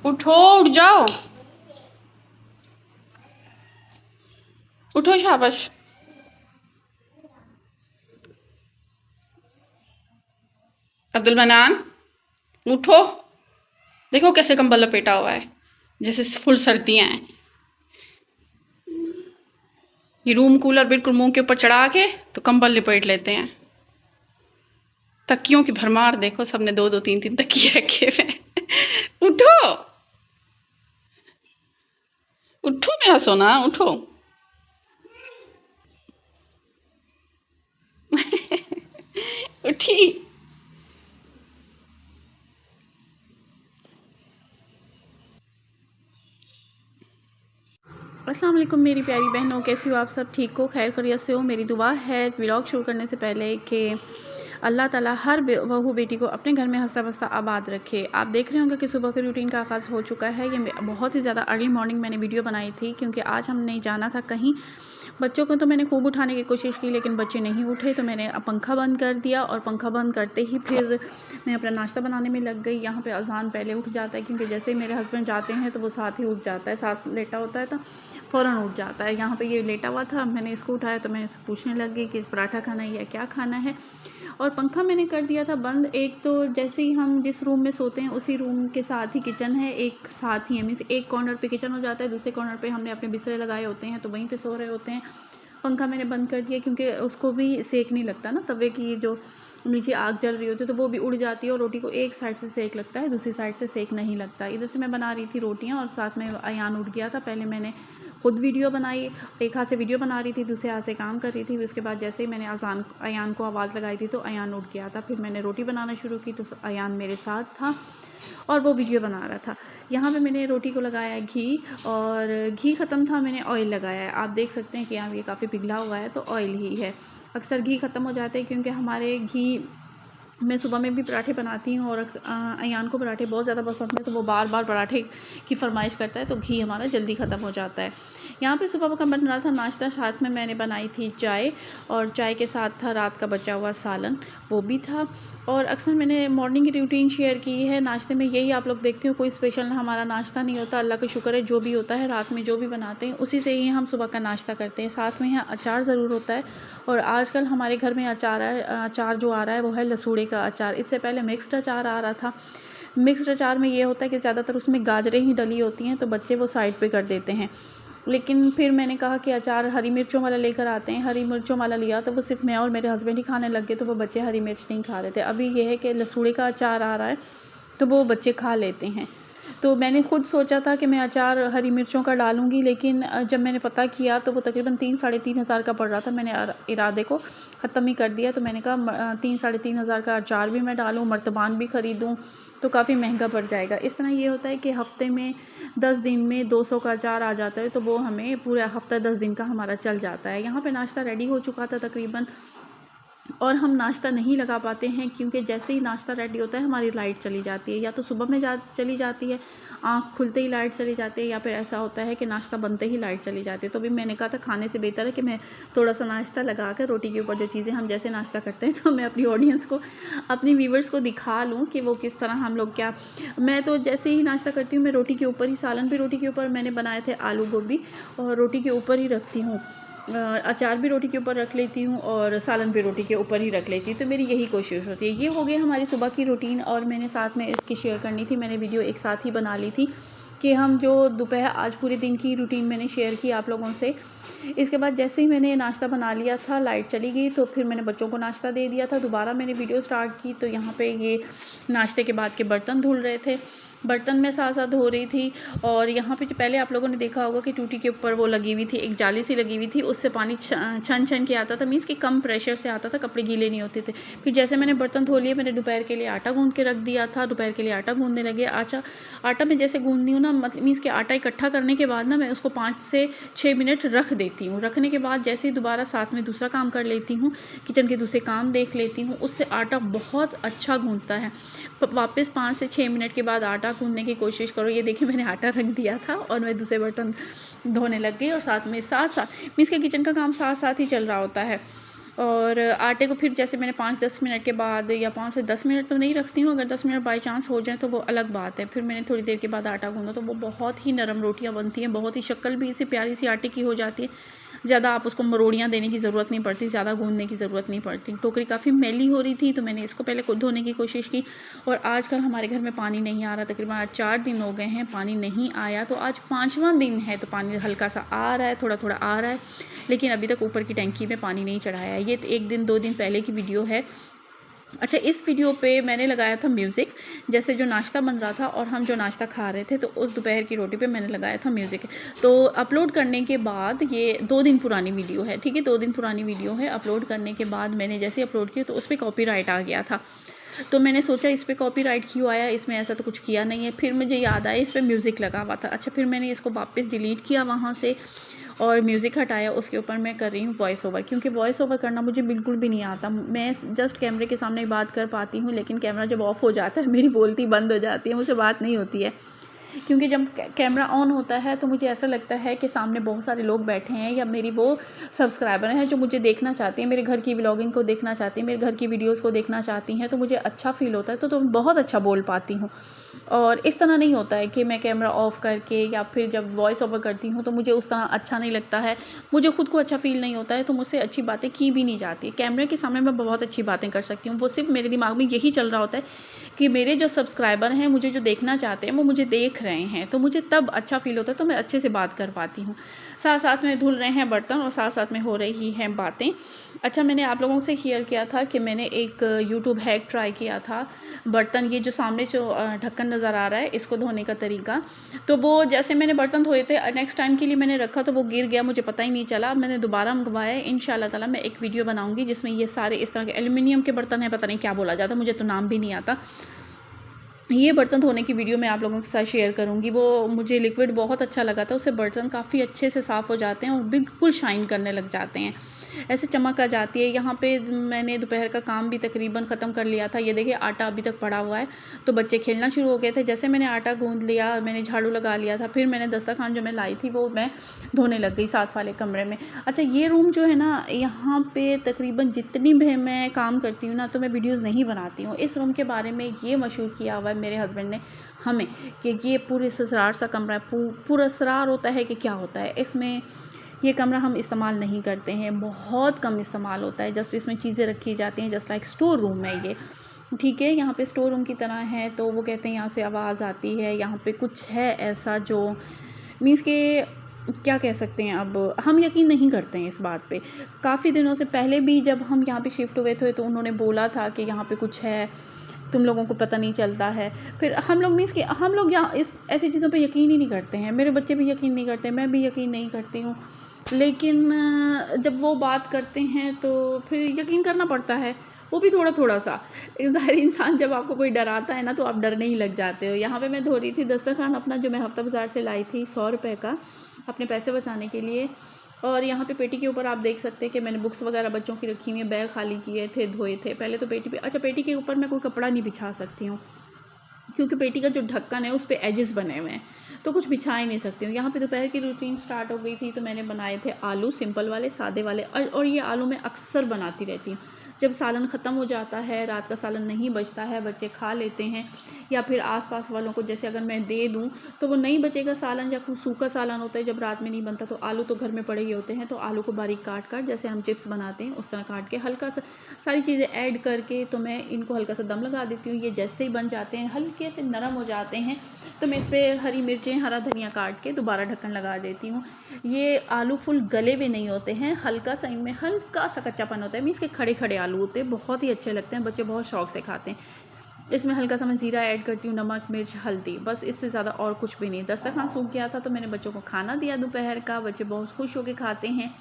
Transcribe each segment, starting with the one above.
उठो, उठ जाओ, उठो, शाबाश। अब्दुल मनान, उठो। देखो कैसे कंबल लपेटा हुआ है, जैसे फुल सर्दियां हैं। ये रूम कूलर बिल्कुल मुंह के ऊपर चढ़ा के तो कंबल लिपेट लेते हैं। तकियों की भरमार देखो, सबने दो दो तीन तीन तकिए रखे हुए हैं। उठो, उठो मेरा सोना, उठो। उठी। अस्सलाम वालेकुम मेरी प्यारी बहनों, कैसी हो आप सब? ठीक हो, खैर खैरियत से हो? मेरी दुआ है व्लॉग शुरू करने से पहले कि अल्लाह ताला हर बहू बेटी को अपने घर में हंसता बसता आबाद रखे। आप देख रहे होंगे कि सुबह के रूटीन का आगाज़ हो चुका है। ये बहुत ही ज़्यादा अर्ली मॉर्निंग मैंने वीडियो बनाई थी क्योंकि आज हम नहीं जाना था कहीं। बच्चों को तो मैंने खूब उठाने की कोशिश की लेकिन बच्चे नहीं उठे, तो मैंने पंखा बंद कर दिया और पंखा बंद करते ही फिर मैं अपना नाश्ता बनाने में लग गई। यहाँ पे अज़ान पहले उठ जाता है क्योंकि जैसे ही मेरे हस्बैंड जाते हैं तो वो साथ ही उठ जाता है, साथ लेटा होता है तो फ़ौरन उठ जाता है। यहाँ पे ये लेटा हुआ था, मैंने इसको उठाया तो मैं इससे पूछने लग गई कि पराठा खाना है या क्या खाना है। और पंखा मैंने कर दिया था बंद। एक तो जैसे ही हम जिस रूम में सोते हैं उसी रूम के साथ ही किचन है, एक साथ ही है, मीन्स एक कॉर्नर पे किचन हो जाता है, दूसरे कॉर्नर पे हमने अपने बिस्तरे लगाए होते हैं तो वहीं पे सो रहे होते हैं। पंखा मैंने बंद कर दिया क्योंकि उसको भी सेक नहीं लगता ना, तवे की जो नीचे आग जल रही होती है तो वो भी उड़ जाती है और रोटी को एक साइड से सेक लगता है, दूसरी साइड से सेक नहीं लगता। इधर से मैं बना रही थी रोटियां और साथ में अयान उठ गया था। पहले मैंने खुद वीडियो बनाई, एक हाथ से वीडियो बना रही थी, दूसरे हाथ से काम कर रही थी। उसके बाद जैसे ही मैंने अयान को आवाज़ लगाई थी तो अयान उठ गया था। फिर मैंने रोटी बनाना शुरू की तो अयान मेरे साथ था और वो वीडियो बना रहा था। यहाँ पे मैंने रोटी को लगाया घी और घी ख़त्म था, मैंने ऑयल लगाया है। आप देख सकते हैं कि यहाँ ये काफ़ी पिघला हुआ है तो ऑयल ही है। अक्सर घी ख़त्म हो जाते हैं क्योंकि हमारे घी, मैं सुबह में भी पराठे बनाती हूँ और अयान को पराठे बहुत ज़्यादा पसंद है तो वो बार बार पराठे की फरमाइश करता है तो घी हमारा जल्दी ख़त्म हो जाता है। यहाँ पे सुबह का बन रहा था नाश्ता, साथ में मैंने बनाई थी चाय और चाय के साथ था रात का बचा हुआ सालन, वो भी था। और अक्सर मैंने मॉर्निंग की रूटीन शेयर की है। नाश्ते में यही आप लोग देखते हो, कोई स्पेशल हमारा नाश्ता नहीं होता। अल्लाह का शुक्र है जो भी होता है रात में जो भी बनाते हैं उसी से ही हम सुबह का नाश्ता करते हैं। साथ में यहाँ अचार ज़रूर होता है और आजकल हमारे घर में अचार जो आ रहा है वो है लसूड़े का अचार। इससे पहले मिक्स्ड अचार आ रहा था। मिक्स्ड अचार में ये होता है कि ज़्यादातर उसमें गाजरें ही डली होती हैं तो बच्चे वो साइड पे कर देते हैं। लेकिन फिर मैंने कहा कि अचार हरी मिर्चों वाला लेकर आते हैं। हरी मिर्चों वाला लिया तो वो सिर्फ मैं और मेरे हस्बैंड ही खाने लग गए तो वो बच्चे हरी मिर्च नहीं खा रहे थे। अभी ये है कि लसूड़े का अचार आ रहा है तो वो बच्चे खा लेते हैं। तो मैंने खुद सोचा था कि मैं अचार हरी मिर्चों का डालूँगी लेकिन जब मैंने पता किया तो वो तकरीबन 3-3.5 हज़ार का पड़ रहा था। मैंने इरादे को ख़त्म ही कर दिया। तो मैंने कहा 3-3.5 हज़ार का अचार भी मैं डालूँ, मर्तबान भी ख़रीदूँ तो काफ़ी महंगा पड़ जाएगा। इस तरह ये होता है कि हफ़्ते में 10 दिन में 200 का अचार आ जाता है तो वो हमें पूरा हफ़्ता 10 दिन का हमारा चल जाता है। यहाँ पे नाश्ता रेडी हो चुका था तकरीबन, और हम नाश्ता नहीं लगा पाते हैं क्योंकि जैसे ही नाश्ता रेडी होता है हमारी लाइट चली जाती है, या तो सुबह में चली जाती है, आँख खुलते ही लाइट चली जाती है, या फिर ऐसा होता है कि नाश्ता बनते ही लाइट चली जाती है। तो भी मैंने कहा था खाने से बेहतर है कि मैं थोड़ा सा नाश्ता लगा कर रोटी के ऊपर जो चीज़ें हम जैसे नाश्ता करते हैं तो मैं अपनी ऑडियंस को, अपनी व्यूवर्स को दिखा लूँ कि वो किस तरह हम लोग क्या। मैं तो जैसे ही नाश्ता करती हूँ मैं रोटी के ऊपर ही, सालन भी रोटी के ऊपर मैंने बनाए थे आलू गोभी, और रोटी के ऊपर ही रखती हूँ। अचार भी रोटी के ऊपर रख लेती हूँ और सालन भी रोटी के ऊपर ही रख लेती हूँ। तो मेरी यही कोशिश होती है। ये हो गई हमारी सुबह की रूटीन और मैंने साथ में इसकी शेयर करनी थी। मैंने वीडियो एक साथ ही बना ली थी कि हम जो दोपहर आज पूरे दिन की रूटीन मैंने शेयर की आप लोगों से। इसके बाद जैसे ही मैंने नाश्ता बना लिया था लाइट चली गई तो फिर मैंने बच्चों को नाश्ता दे दिया था। दोबारा मैंने वीडियो स्टार्ट की तो यहाँ पे ये नाश्ते के बाद के बर्तन धुल रहे थे, बर्तन में साथ साथ धो रही थी। और यहाँ पे जो पहले आप लोगों ने देखा होगा कि टूटी के ऊपर वो लगी हुई थी, एक जाली सी लगी हुई थी, उससे पानी छन छन के आता था, मीन्स कि कम प्रेशर से आता था, कपड़े गीले नहीं होते थे। फिर जैसे मैंने बर्तन धो लिए मैंने दोपहर के लिए आटा गूँध के रख दिया था। दोपहर के लिए आटा गूँधने लगे। आटा मैं जैसे गूँधनी हूँ ना, मतलब मीन्स कि आटा इकट्ठा करने के बाद ना मैं उसको 5 से 6 मिनट रख देती हूँ। रखने के बाद जैसे ही दोबारा साथ में दूसरा काम कर लेती हूँ, किचन के दूसरे काम देख लेती हूँ, उससे आटा बहुत अच्छा गूँधता है। वापस 5 से 6 मिनट के बाद आटा गूँधने की कोशिश करो। ये देखिए मैंने आटा रख दिया था और मैं दूसरे बर्तन धोने लग गई और साथ में साथ मीन्स के किचन का काम साथ साथ ही चल रहा होता है। और आटे को फिर जैसे मैंने 5-10 मिनट के बाद, या 5 से 10 मिनट तो नहीं रखती हूँ, अगर 10 मिनट बाई चांस हो जाए तो वो अलग बात है। फिर मैंने थोड़ी देर के बाद आटा गूँधा तो वो बहुत ही नरम रोटियाँ बनती हैं, बहुत ही शक्ल भी इसी प्यारी सी आटे की हो जाती है। ज़्यादा आप उसको मरोड़ियाँ देने की ज़रूरत नहीं पड़ती, ज़्यादा गूँधने की ज़रूरत नहीं पड़ती। टोकरी काफ़ी मैली हो रही थी तो मैंने इसको पहले खुद धोने की कोशिश की। और आजकल हमारे घर में पानी नहीं आ रहा, तकरीबन आज 4 दिन हो गए हैं पानी नहीं आया, तो आज 5वां दिन है तो पानी हल्का सा आ रहा है, थोड़ा-थोड़ा आ रहा है, लेकिन अभी तक ऊपर की टंकी में पानी नहीं चढ़ाया है। ये 1 दिन 2 दिन पहले की वीडियो है। अच्छा, इस वीडियो पे मैंने लगाया था म्यूज़िक, जैसे जो नाश्ता बन रहा था और हम जो नाश्ता खा रहे थे, तो उस दोपहर की रोटी पे मैंने लगाया था म्यूज़िक। तो अपलोड करने के बाद, ये 2 दिन पुरानी वीडियो है, ठीक है, 2 दिन पुरानी वीडियो है। अपलोड करने के बाद मैंने जैसे ही अपलोड किया तो उस पे कॉपीराइट आ गया था। तो मैंने सोचा इस पे कॉपीराइट क्यों आया, इसमें ऐसा तो कुछ किया नहीं है। फिर मुझे याद आया इस पे म्यूज़िक लगा हुआ था। अच्छा, फिर मैंने इसको वापस डिलीट किया वहाँ से और म्यूज़िक हटाया, उसके ऊपर मैं कर रही हूँ वॉइस ओवर, क्योंकि वॉइस ओवर करना मुझे बिल्कुल भी नहीं आता। मैं जस्ट कैमरे के सामने बात कर पाती हूँ, लेकिन कैमरा जब ऑफ़ हो जाता है मेरी बोलती बंद हो जाती है, मुझसे बात नहीं होती है। क्योंकि जब कैमरा ऑन होता है तो मुझे ऐसा लगता है कि सामने बहुत सारे लोग बैठे हैं, या मेरी वो सब्सक्राइबर हैं जो मुझे देखना चाहती हैं, मेरे घर की व्लॉगिंग को देखना चाहती हैं, मेरे घर की वीडियोस को देखना चाहती हैं, तो मुझे अच्छा फ़ील होता है, तो मैं बहुत अच्छा बोल पाती हूँ। और इस तरह नहीं होता है कि मैं कैमरा ऑफ़ करके या फिर जब वॉइस ओवर करती हूँ तो मुझे उस तरह अच्छा नहीं लगता है, मुझे खुद को अच्छा फ़ील नहीं होता है, तो मुझसे अच्छी बातें की भी नहीं जाती। कैमरे के सामने मैं बहुत अच्छी बातें कर सकती हूँ, वो सिर्फ़ मेरे दिमाग में यही चल रहा होता है कि मेरे जो सब्सक्राइबर हैं, मुझे जो देखना चाहते हैं, वो मुझे देख रहे हैं, तो मुझे तब अच्छा फ़ील होता है, तो मैं अच्छे से बात कर पाती हूँ। साथ-साथ में धुल रहे हैं बर्तन और साथ-साथ में हो रही हैं बातें। अच्छा, मैंने आप लोगों से शेयर किया था कि मैंने एक यूट्यूब हैक ट्राई किया था। बर्तन, ये जो सामने जो ढक्कन नज़र आ रहा है, इसको धोने का तरीका। तो वो जैसे मैंने बर्तन धोए थे, नेक्स्ट टाइम के लिए मैंने रखा तो वो गिर गया, मुझे पता ही नहीं चला। अब मैंने दोबारा मँगवाया है, इंशाल्लाह ताला मैं एक वीडियो बनाऊँगी जिसमें ये सारे इस तरह के एल्युमिनियम के बर्तन हैं, पता नहीं क्या बोला जाता है, मुझे तो नाम भी नहीं आता। ये बर्तन धोने की वीडियो मैं आप लोगों के साथ शेयर करूँगी। वो मुझे लिक्विड बहुत अच्छा लगा था, उससे बर्तन काफ़ी अच्छे से साफ़ हो जाते हैं और बिल्कुल शाइन करने लग जाते हैं, ऐसे चमक आ जाती है। यहाँ पे मैंने दोपहर का काम भी तकरीबन ख़त्म कर लिया था। ये देखिए आटा अभी तक पड़ा हुआ है, तो बच्चे खेलना शुरू हो गए थे। जैसे मैंने आटा गूँध लिया, मैंने झाड़ू लगा लिया था, फिर मैंने दस्तरख़्वान जो मैं लाई थी वो मैं धोने लग गई साथ वाले कमरे में। अच्छा, ये रूम जो है ना, यहाँ पे तकरीबन जितनी भी मैं काम करती हूँ ना, तो मैं वीडियोज़ नहीं बनाती हूँ। इस रूम के बारे में ये मशहूर किया हुआ है मेरे हस्बैंड ने हमें कि ये पूरे ससरार सा कमरा है। पुरस्रार होता है कि क्या होता है, इसमें ये कमरा हम इस्तेमाल नहीं करते हैं, बहुत कम इस्तेमाल होता है। जस्ट इसमें चीज़ें रखी जाती हैं, जस्ट लाइक स्टोर रूम है ये, ठीक है। यहाँ पे स्टोर रूम की तरह है, तो वो कहते हैं यहाँ से आवाज़ आती है, यहाँ पे कुछ है ऐसा जो मीन्स के क्या कह सकते हैं, अब हम यकीन नहीं करते हैं इस बात पे। काफ़ी दिनों से पहले भी जब हम यहाँ पे शिफ्ट हुए थे तो उन्होंने बोला था कि यहाँ पे कुछ है, तुम लोगों को पता नहीं चलता है। फिर हम लोग मीन्स कि हम लोग यहाँ इस ऐसी चीज़ों पे यकीन ही नहीं करते हैं। मेरे बच्चे भी यकीन नहीं करते, मैं भी यकीन नहीं करती हूँ। लेकिन जब वो बात करते हैं तो फिर यकीन करना पड़ता है, वो भी थोड़ा-थोड़ा सा। ज़ाहिर इंसान जब आपको कोई डराता है ना, तो आप डरने ही लग जाते हो। यहाँ पे मैं धो रही थी दस्तरख़्वान अपना, जो मैं हफ्ता बाज़ार से लाई थी ₹100 का, अपने पैसे बचाने के लिए। और यहाँ पे पेटी के ऊपर आप देख सकते हैं कि मैंने बुक्स वगैरह बच्चों की रखी हुई हैं, बैग खाली किए थे, धोए थे। पहले तो पेटी पे, अच्छा, पेटी के ऊपर मैं कोई कपड़ा नहीं बिछा सकती हूँ, क्योंकि पेटी का जो ढक्कन है उस पे एजेस बने हुए हैं, तो कुछ बिछा ही नहीं सकती हूँ। यहाँ पे दोपहर की रूटीन स्टार्ट हो गई थी, तो मैंने बनाए थे आलू, सिंपल वाले, सादे वाले। और ये आलू मैं अक्सर बनाती रहती हूँ। जब सालन ख़त्म हो जाता है, रात का सालन नहीं बचता है, बच्चे खा लेते हैं, या फिर आस-पास वालों को जैसे अगर मैं दे दूँ, तो वो नहीं बचेगा सालन, या कोई सूखा सालन होता है जब रात में नहीं बनता, तो आलू तो घर में पड़े ही होते हैं, तो आलू को बारीक काट-काट, जैसे हम चिप्स बनाते हैं उस तरह काट के, हल्का सा सारी चीज़ें ऐड करके, तो मैं इनको हल्का सा दम लगा देती हूँ। ये जैसे ही बन जाते हैं, हल्के से नरम हो जाते हैं, तो मैं इस पे हरी मिर्चें, हरा धनिया काट के दोबारा ढक्कन लगा देती हूँ। ये आलू फुल गले हुए नहीं होते हैं, हल्का सा इनमें हल्का सा कच्चापन होता है, मीन्स के खड़े-खड़े आलू होते हैं, बहुत ही अच्छे लगते हैं, बच्चे बहुत शौक से खाते हैं। इसमें हल्का सा मैं ज़ीरा ऐड करती हूँ, नमक, मिर्च, हल्दी, बस इससे ज़्यादा और कुछ भी नहीं। दस्तरख़्वान सूख गया था तो मैंने बच्चों को खाना दिया दोपहर का, बच्चे बहुत खुश होके खाते हैं।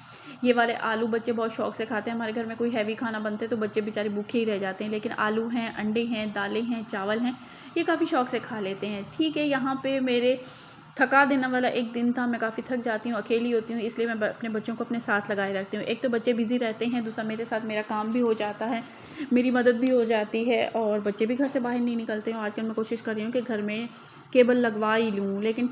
ये वाले आलू बच्चे बहुत शौक से खाते हैं। हमारे घर में कोई हैवी खाना बनते तो बच्चे बेचारे भूखे ही रह जाते हैं, लेकिन आलू हैं, अंडे हैं, दालें हैं, चावल हैं, ये काफ़ी शौक से खा लेते हैं। ठीक है, यहाँ पे मेरे थका देने वाला एक दिन था, मैं काफ़ी थक जाती हूँ, अकेली होती हूँ, इसलिए मैं अपने बच्चों को अपने साथ लगाए रखती हूँ। एक तो बच्चे बिज़ी रहते हैं, दूसरा मेरे साथ मेरा काम भी हो जाता है, मेरी मदद भी हो जाती है, और बच्चे भी घर से बाहर नहीं निकलते हैं। आजकल मैं कोशिश कर रही हूँ कि घर में केबल लगवा ही लूँ, लेकिन